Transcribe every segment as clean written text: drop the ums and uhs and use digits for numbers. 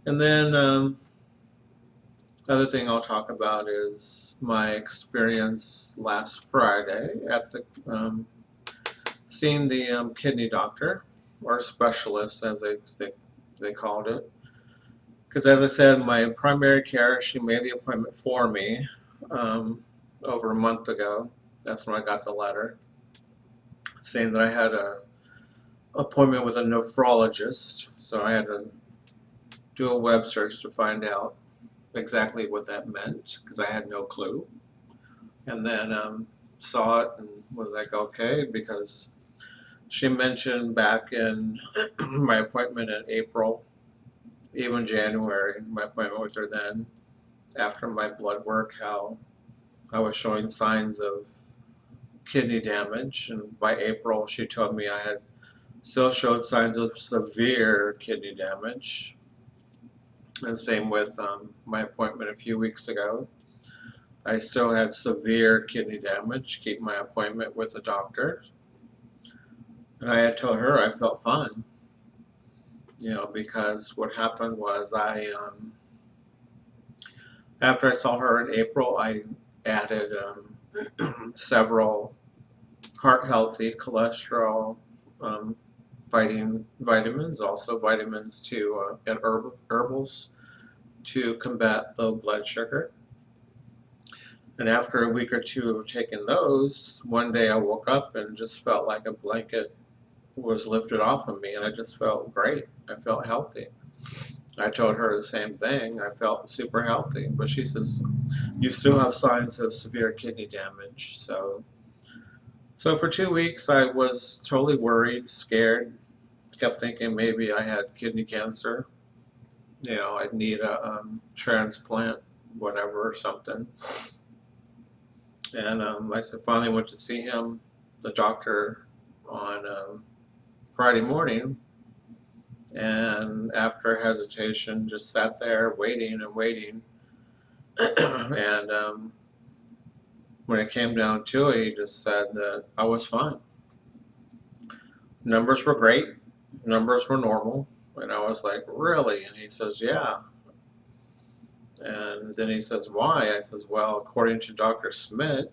And then other thing I'll talk about is my experience last Friday at the seeing the kidney doctor or specialist, as they called it. Because as I said, my primary care, she made the appointment for me um, over a month ago. That's when I got the letter saying that I had a appointment with a nephrologist. So I had to do a web search to find out exactly what that meant because I had no clue. And then saw it and was like, okay, because she mentioned back in my appointment in April, even January, my appointment with her then, after my blood work, how I was showing signs of kidney damage. And by April, she told me I had still showed signs of severe kidney damage. And same with my appointment a few weeks ago. I still had severe kidney damage, keep my appointment with the doctor. And I had told her I felt fine, because what happened was after I saw her in April, I added several heart healthy, cholesterol fighting vitamins, also vitamins and herbals to combat low blood sugar. And after a week or two of taking those, one day I woke up and just felt like a blanket was lifted off of me, and I just felt great. I felt healthy. I told her the same thing. I felt super healthy, but she says you still have signs of severe kidney damage. So for 2 weeks I was totally worried, scared, kept thinking maybe I had kidney cancer. I'd need a transplant, whatever, or something. And I finally went to see him, the doctor, on Friday morning. And after hesitation, just sat there waiting and waiting. And when it came down to it, he just said that I was fine. Numbers were great. Numbers were normal. And I was like, really? And he says, yeah. And then he says, why? I says, well, according to Dr. Smith,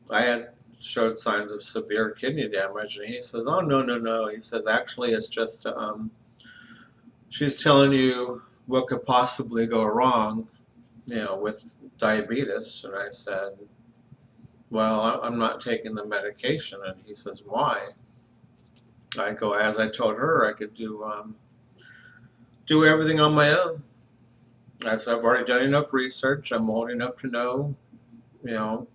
I had showed signs of severe kidney damage. And he says, oh, no, no, no. He says, actually, it's just she's telling you what could possibly go wrong, with diabetes. And I said, well, I'm not taking the medication. And he says, why? I go, as I told her, I could do everything on my own. I said, I've already done enough research. I'm old enough to know, you know,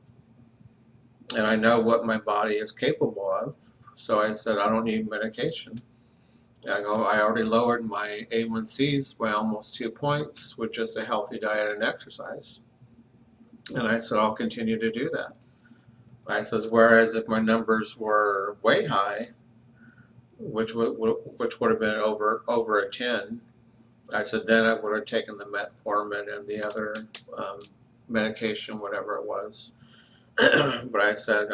and I know what my body is capable of. So I said, I don't need medication. I go, I already lowered my A1Cs by almost 2 points with just a healthy diet and exercise. And I said, I'll continue to do that. I says, whereas if my numbers were way high, which would have been over a 10, I said then I would have taken the metformin and the other medication, whatever it was. But I said,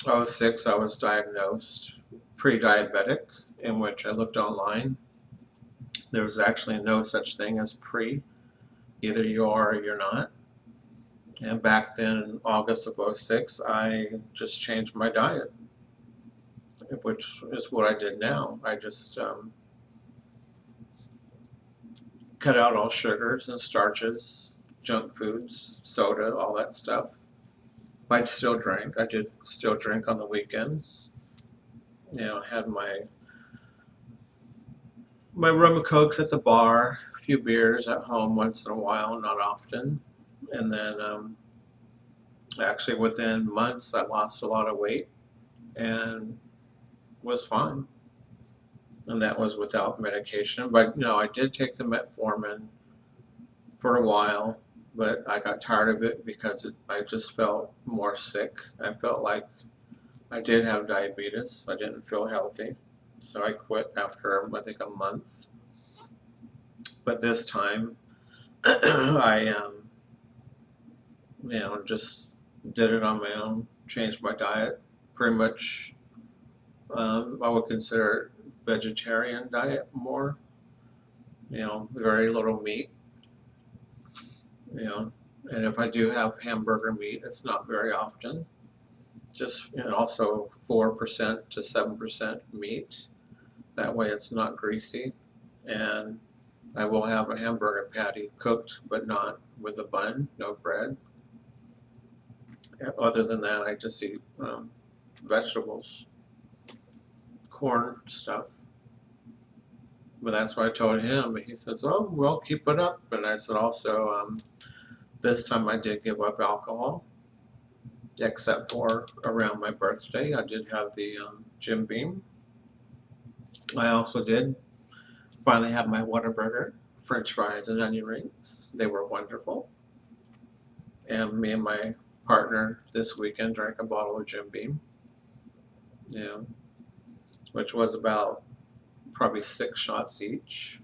06 I was diagnosed pre-diabetic, in which I looked online. There was actually no such thing as pre. Either you are or you're not. And back then, in August of 06, I just changed my diet, which is what I did now. I just cut out all sugars and starches, junk foods, soda, all that stuff. I'd still drink. I did still drink on the weekends. Had my rum and cokes at the bar, a few beers at home once in a while, not often. And then actually within months I lost a lot of weight and was fine. And that was without medication. But I did take the metformin for a while, but I got tired of it because I just felt more sick. I felt like I did have diabetes. I didn't feel healthy. So I quit after, I think, a month. But this time, I, just did it on my own, changed my diet. Pretty much, I would consider it vegetarian diet more. very little meat, you know, and if I do have hamburger meat, it's not very often. Just, also 4% to 7% meat. That way it's not greasy. And I will have a hamburger patty cooked, but not with a bun, no bread. Other than that, I just eat vegetables, corn stuff. But that's what I told him. He says, "Oh, well, keep it up." And I said, also, this time I did give up alcohol, except for around my birthday. I did have the Jim Beam. I also did finally have my Whataburger, French fries, and onion rings. They were wonderful. And me and my partner this weekend drank a bottle of Jim Beam, which was about probably 6 shots each,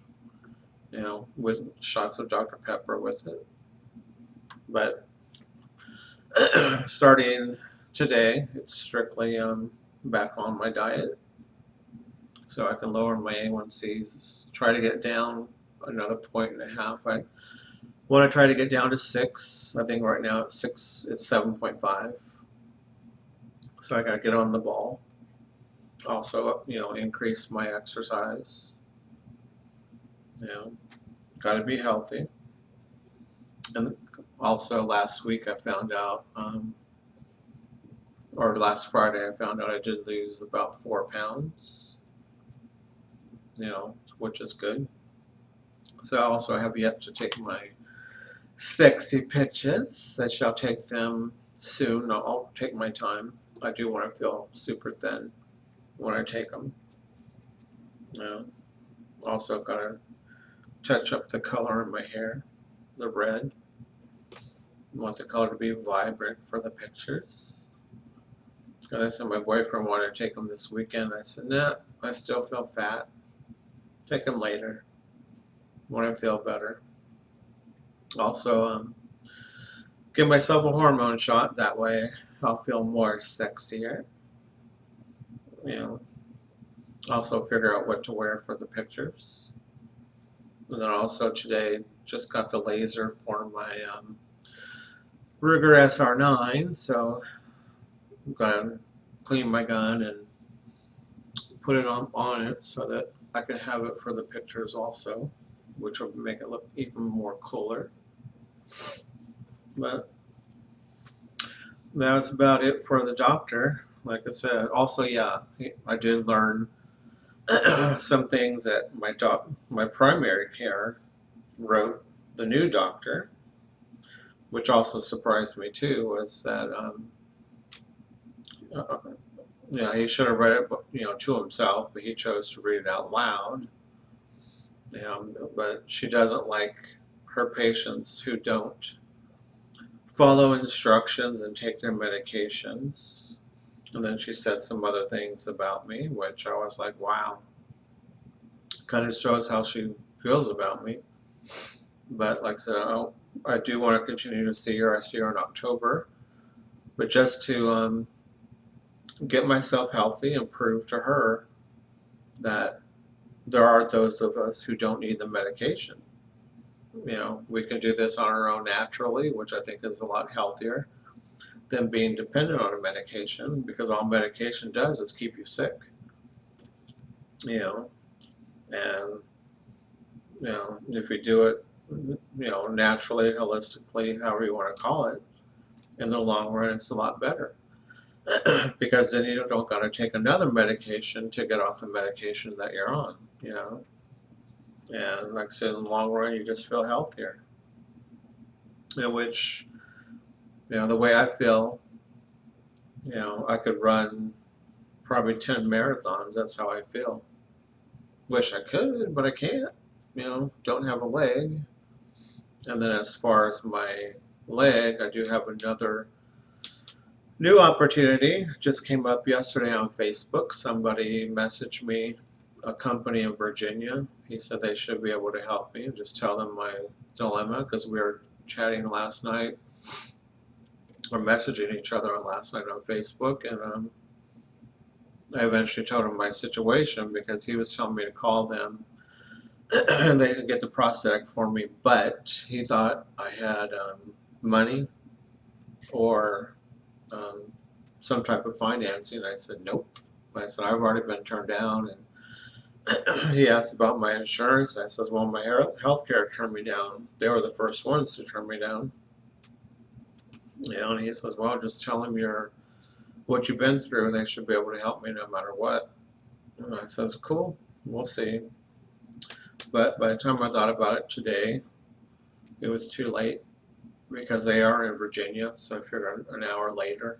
with shots of Dr. Pepper with it. But starting today, it's strictly back on my diet, so I can lower my A1Cs, try to get down another 1.5. I want to try to get down to 6. I think right now it's 7.5. So I got to get on the ball. Also, increase my exercise. Got to be healthy. And also last week I found out, or last Friday I found out I did lose about 4 pounds, which is good. So I also have yet to take my sexy pictures. I shall take them soon. I'll take my time. I do want to feel super thin when I take them. Also got to touch up the color in my hair, the red. I want the color to be vibrant for the pictures. Because I said my boyfriend wanted to take them this weekend. I said, nah, I still feel fat. Take them later when I feel better. Also, give myself a hormone shot. That way I'll feel more sexier. Also figure out what to wear for the pictures. And then also today just got the laser for my Ruger SR9, so I'm gonna clean my gun and put it on it so that I can have it for the pictures also, which will make it look even more cooler. But that's about it for the doctor. Like I said, also, yeah, I did learn some things that my primary care wrote the new doctor, which also surprised me too, was that he should have read it to himself, but he chose to read it out loud. But she doesn't like her patients who don't follow instructions and take their medications. And then she said some other things about me, which I was like, wow. Kind of shows how she feels about me. But like I said, I do want to continue to see her. I see her in October. But just to get myself healthy and prove to her that there are those of us who don't need the medication. We can do this on our own naturally, which I think is a lot healthier than being dependent on a medication, because all medication does is keep you sick. And if we do it naturally, holistically, however you want to call it, in the long run it's a lot better. Because then you don't got to take another medication to get off the medication that you're on, and like I said, in the long run you just feel healthier. Which, the way I feel, I could run probably 10 marathons. That's how I feel. Wish I could, but I can't. Don't have a leg. And then as far as my leg, I do have another new opportunity. Just came up yesterday on Facebook. Somebody messaged me, a company in Virginia. He said they should be able to help me. Just tell them my dilemma, because we were chatting last night, or messaging each other on last night on Facebook, and I eventually told him my situation, because he was telling me to call them they could get the prosthetic for me, but he thought I had money or some type of financing. I said, nope. I said, I've already been turned down. And he asked about my insurance. I says, well, my health care turned me down. They were the first ones to turn me down. You know, and he says, well, just tell them what you've been through, and they should be able to help me no matter what. And I says, cool, we'll see. But by the time I thought about it today, it was too late because they are in Virginia, so I figured an hour later.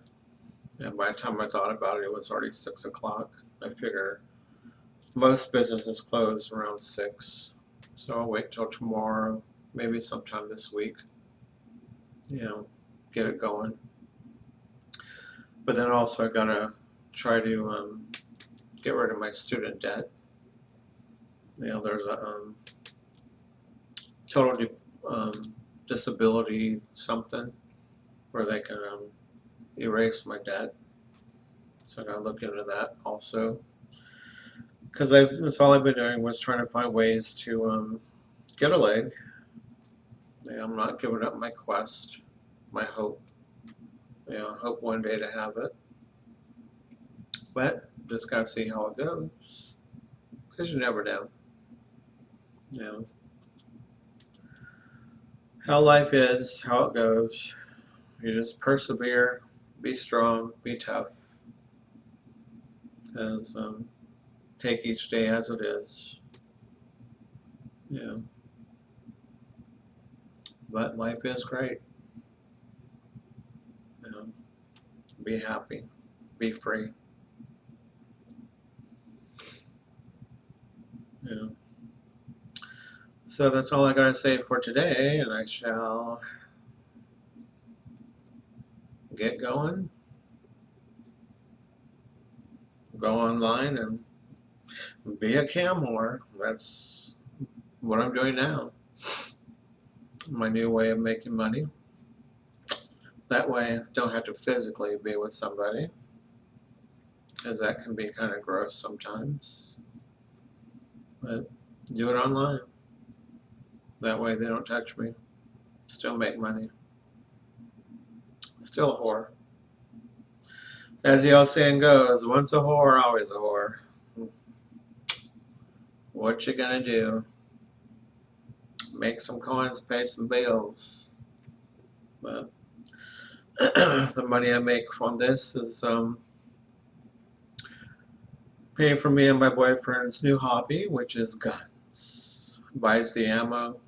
And by the time I thought about it, it was already 6 o'clock. I figure most businesses close around 6, so I'll wait till tomorrow, maybe sometime this week, you know, get it going. But then also I gotta try to get rid of my student debt. You know, there's a total disability something where they can erase my debt. So I gotta look into that also. Because that's all I've been doing was trying to find ways to get a leg. Yeah, I'm not giving up my quest, my hope. You know, hope one day to have it. But just gotta see how it goes. Because you never know. You know, how life is, how it goes. You just persevere, be strong, be tough. Because take each day as it is. Yeah. But life is great. You know, be happy, be free. Yeah. So that's all I gotta say for today, and I shall get going, go online and be a cam whore. That's what I'm doing now. My new way of making money. That way I don't have to physically be with somebody, because that can be kind of gross sometimes. But do it online. That way they don't touch me. Still make money. Still a whore. As the old saying goes, once a whore, always a whore. What you gonna do? Make some coins, pay some bills. But the money I make from this is paying for me and my boyfriend's new hobby, which is guns. Buys the ammo,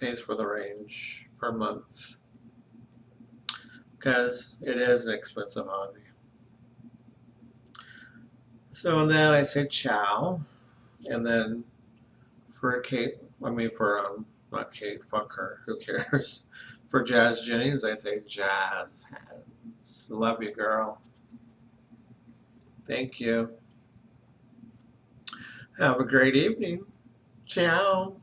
pays for the range per month. Because it is an expensive hobby. So in that I say ciao, and then for Kate, not Kate, fuck her, who cares? For Jazz Jennings, I say jazz hands. Love you, girl. Thank you. Have a great evening. Ciao.